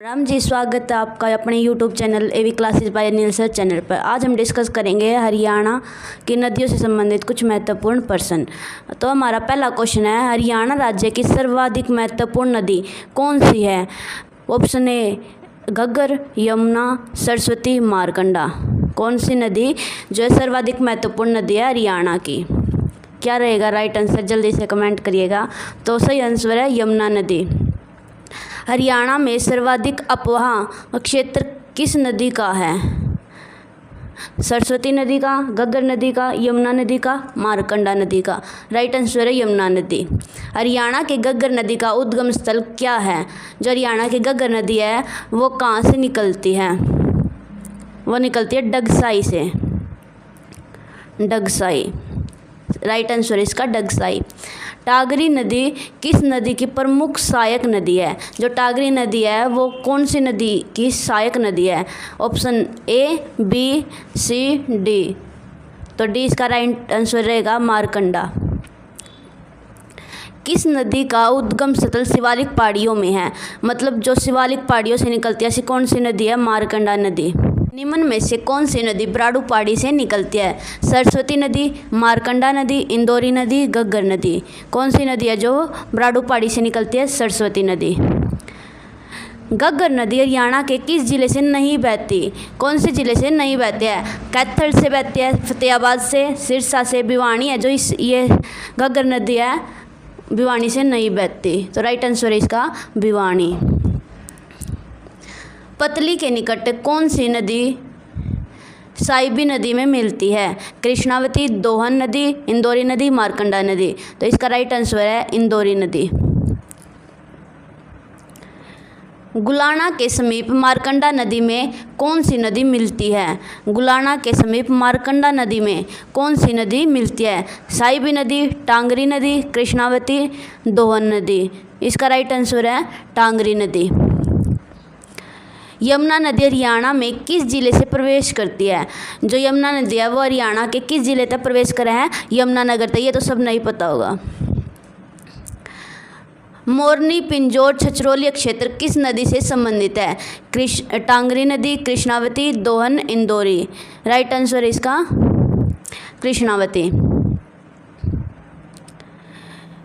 राम जी, स्वागत है आपका अपने YouTube channel AV classes by Anil sir channel पर। आज हम डिस्कस करेंगे हरियाणा की नदियों से संबंधित कुछ महत्वपूर्ण प्रश्न। तो हमारा पहला क्वेश्चन है, हरियाणा राज्य की सर्वाधिक महत्वपूर्ण नदी कौन सी है? ऑप्शन ए घग्गर, यमुना, सरस्वती, मारकंडा। कौन सी नदी जो है सर्वाधिक महत्वपूर्ण नदी है हरियाणा की? क्या रहेगा राइट आंसर? जल्दी से कमेंट करिएगा। तो सही आंसर है यमुना नदी। हरियाणा में सर्वाधिक अपवाह क्षेत्र किस नदी का है? सरस्वती नदी का, घग्गर नदी का, यमुना नदी का, मारकंडा नदी का। राइट आंसर है यमुना नदी। हरियाणा के घग्गर नदी का उद्गम स्थल क्या है? जो हरियाणा की घग्गर नदी है वो कहाँ से निकलती है? वो निकलती है डगसाई से। डगसाई राइट आंसर इसका डगसाई। टागरी नदी किस नदी की प्रमुख सहायक नदी है? जो टागरी नदी है वो कौन सी नदी की सहायक नदी है? Option A, B, C, D. तो डी इसका राइट आंसर रहेगा मारकंडा। किस नदी का उद्गम स्थल शिवालिक पहाड़ियों में है? मतलब जो शिवालिक पहाड़ियों से निकलती है ऐसी कौन सी नदी है? मारकंडा नदी। निम्न में से कौन सी नदी ब्राडू पहाड़ी से निकलती है? सरस्वती नदी, मारकंडा नदी, इंदौरी नदी, घग्गर नदी। कौन सी नदी है जो ब्राडू पहाड़ी से निकलती है? सरस्वती नदी। घग्गर नदी हरियाणा के किस जिले से नहीं बहती? कौन से जिले से नहीं बहती है? कैथल से बहती है, फतेहाबाद से, सिरसा से, भिवानी है जो ये घग्गर नदी है भिवानी से नहीं बहती। तो राइट आंसर है इसका भिवानी। पतली के निकट कौन सी नदी साइबी नदी में मिलती है? कृष्णावती, दोहन नदी, इंदौरी नदी, मारकंडा नदी। तो इसका राइट आंसर है इंदौरी नदी। गुलाना के समीप मारकंडा नदी में कौन सी नदी मिलती है? गुलाना के समीप मारकंडा नदी में कौन सी नदी मिलती है? साइबी नदी, टांगरी नदी, कृष्णावती, दोहन नदी। इसका राइट आंसर है टांगरी नदी। यमुना नदी हरियाणा में किस जिले से प्रवेश करती है? जो यमुना नदी है वो हरियाणा के किस जिले तक प्रवेश करे हैं? यमुनानगर तक। ये तो सब नहीं पता होगा। मोरनी, पिंजौर, छछरौली क्षेत्र किस नदी से संबंधित है? टांगरी नदी, कृष्णावती, दोहन, इंदौरी। राइट आंसर है इसका कृष्णावती।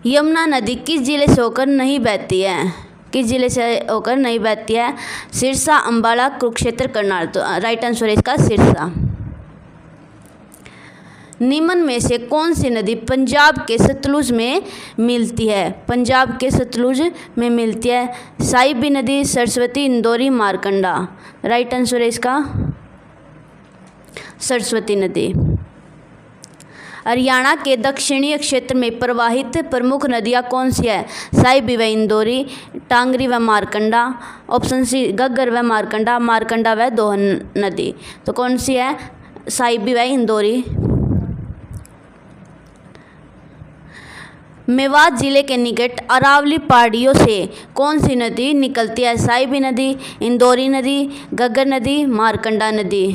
यमुना नदी किस जिले से होकर नहीं बहती है? किस जिले से होकर नहीं बहती है? सिरसा, अंबाला, कुरुक्षेत्र, करनाल। तो राइट आंसर है इसका सिरसा। निम्न में से कौन सी नदी पंजाब के सतलुज में मिलती है? पंजाब के सतलुज में मिलती है साइबी नदी, सरस्वती, इंदौरी, मारकंडा। राइट आंसर है इसका सरस्वती नदी। हरियाणा के दक्षिणी क्षेत्र में प्रवाहित प्रमुख नदियाँ कौन सी है? साइबी व इंदौरी, टांगरी व मारकंडा। ऑप्शन सी घग्गर व मारकंडा, मारकंडा व दोहन नदी। तो कौन सी है? साइबी व इंदौरी। मेवात जिले के निकट अरावली पहाड़ियों से कौन सी नदी निकलती है? साइबी नदी, इंदौरी नदी, घग्गर नदी, मारकंडा नदी।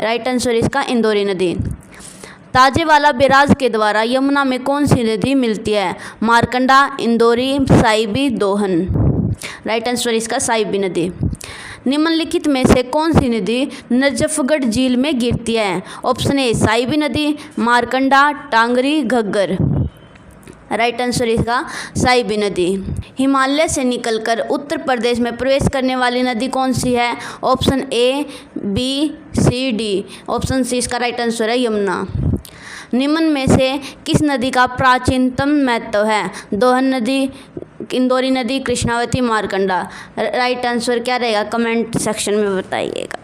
राइट आंसर इसका इंदौरी नदी। ताजेवाला बैराज के द्वारा यमुना में कौन सी नदी मिलती है? मारकंडा, इंदौरी, साइबी, दोहन। राइट आंसर इसका साइबी नदी। निम्नलिखित में से कौन सी नदी नजफगढ़ झील में गिरती है? ऑप्शन ए साइबी नदी, मारकंडा, टांगरी, घग्गर। राइट आंसर इसका साइबी नदी। हिमालय से निकलकर उत्तर प्रदेश में प्रवेश करने वाली नदी कौन सी है? Option A, B, C, D. Option C इसका राइट आंसर है यमुना। निम्न में से किस नदी का प्राचीनतम महत्व है? दोहन नदी, इंदौरी नदी, कृष्णावती, मारकंडा। राइट आंसर क्या रहेगा? कमेंट सेक्शन में बताइएगा।